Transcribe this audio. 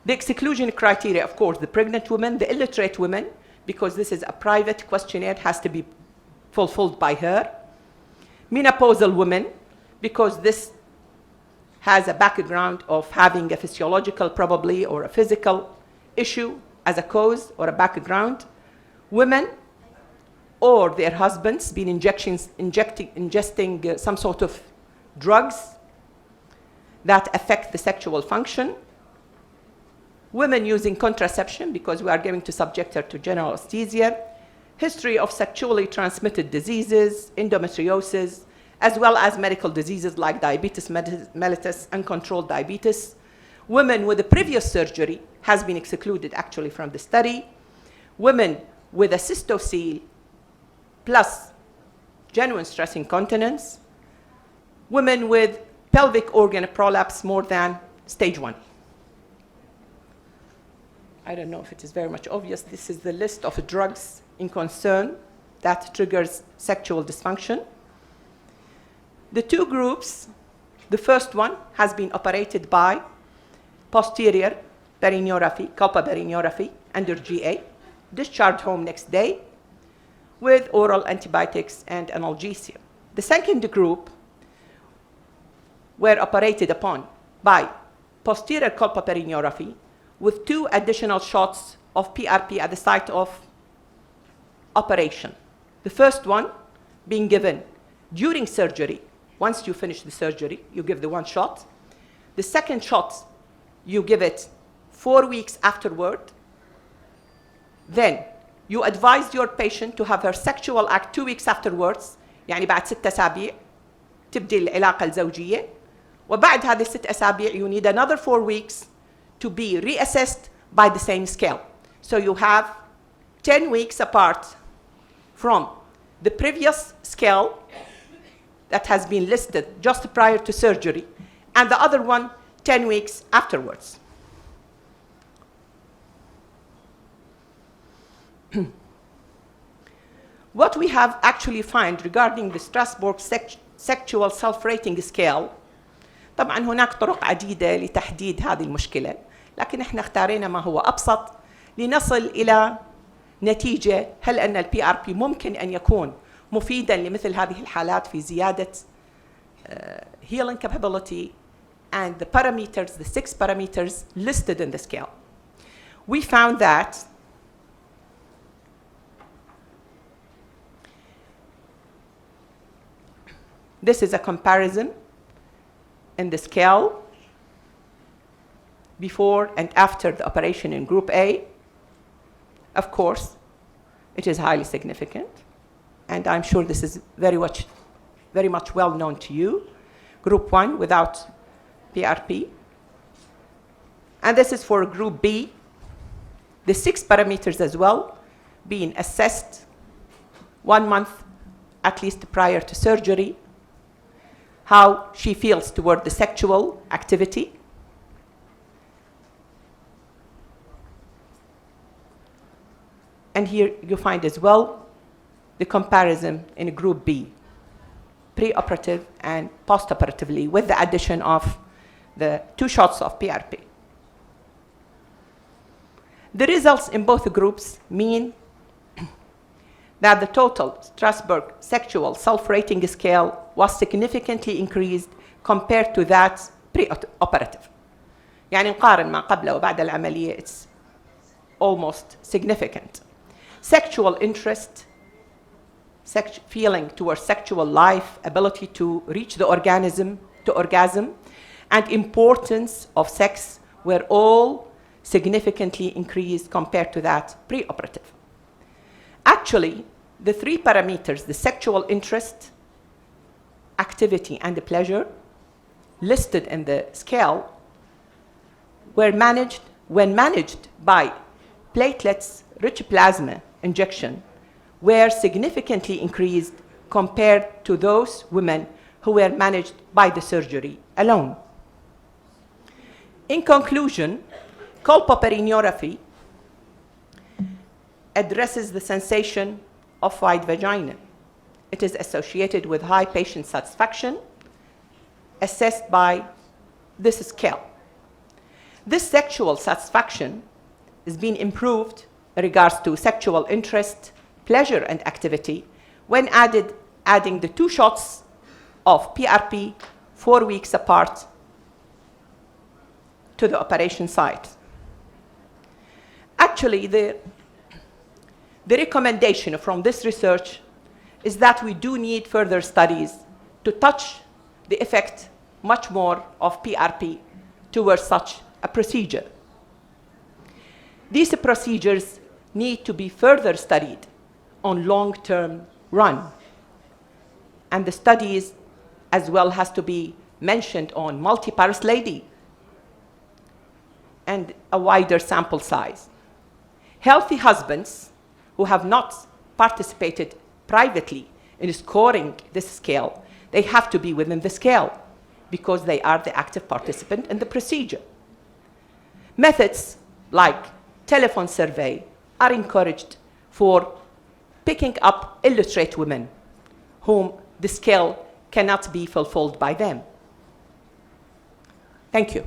The exclusion criteria, of course, the pregnant women, the illiterate women, because this is a private questionnaire, it has to be fulfilled by her. Menopausal women, because this has a background of having a physiological probably or a physical issue as a cause or a background. Women or their husbands been ingesting some sort of drugs that affect the sexual function. Women using contraception, because we are going to subject her to general anesthesia. History of sexually transmitted diseases, endometriosis, as well as medical diseases like diabetes mellitus, uncontrolled diabetes. Women with a previous surgery has been excluded actually from the study. Women with a cystocele plus genuine stress incontinence. Women with pelvic organ prolapse more than stage 1. I don't know if it is very much obvious. This is the list of drugs in concern that triggers sexual dysfunction. The two groups, the first one has been operated by posterior perineoraphy, colopoperineoraphy under GA, discharged home next day with oral antibiotics and analgesia. The second group were operated upon by posterior colopoperineoraphy with 2 additional shots of PRP at the site of operation. The first one being given during surgery. Once you finish the surgery, you give the 1 shot. The second shot, you give it 4 weeks afterward. Then you advise your patient to have her sexual act 2 weeks afterwards, يعني بعد 6 أسابيع تبدي العلاقة الزوجية. وبعد هذه 6 أسابيع you need another 4 weeks to be reassessed by the same scale. So you have 10 weeks apart from the previous scale that has been listed just prior to surgery, and the other one 10 weeks afterwards. What we have actually found regarding the Strasbourg sexual self-rating scale, طبعا هناك طرق عديدة لتحديد هذه المشكلة، لكن احنا اختارينا ما هو أبسط لنصل إلى نتيجة هل أن البي ار بي ممكن أن يكون مفيدا لمثل هذه الحالات في زيادة healing capability and the parameters, the 6 parameters listed in the scale. We found that this is a comparison in the scale before and after the operation in group A. Of course, it is highly significant, and I'm sure this is very much well known to you. Group 1 without PRP. And this is for group B. The 6 parameters as well being assessed 1 month at least prior to surgery. How she feels toward the sexual activity. And here you find as well the comparison in group B, pre-operative and post-operatively, with the addition of the 2 shots of PRP. The results in both groups mean that the total Strasbourg sexual self-rating scale was significantly increased compared to that pre-operative. يعني نقارن ما قبل وبعد العملية, it's almost significant. Sexual interest, feeling towards sexual life, ability to reach the orgasm, and importance of sex were all significantly increased compared to that pre-operative. Actually, the 3 parameters, the sexual interest, activity, and the pleasure, listed in the scale, were managed by platelets-rich plasma injection, were significantly increased compared to those women who were managed by the surgery alone. In conclusion, colopoperineoraphy addresses the sensation of white vagina. It is associated with high patient satisfaction, assessed by this scale. This sexual satisfaction is being improved in regards to sexual interest, pleasure, and activity when adding the 2 shots of PRP 4 weeks apart to the operation site. Actually, the recommendation from this research is that we do need further studies to touch the effect much more of PRP towards such a procedure. These procedures need to be further studied on long-term run. And the studies as well has to be mentioned on multiparous lady and a wider sample size. Healthy husbands who have not participated privately in scoring this scale, they have to be within the scale because they are the active participant in the procedure. Methods like telephone survey are encouraged for picking up illiterate women whom the scale cannot be fulfilled by them. Thank you.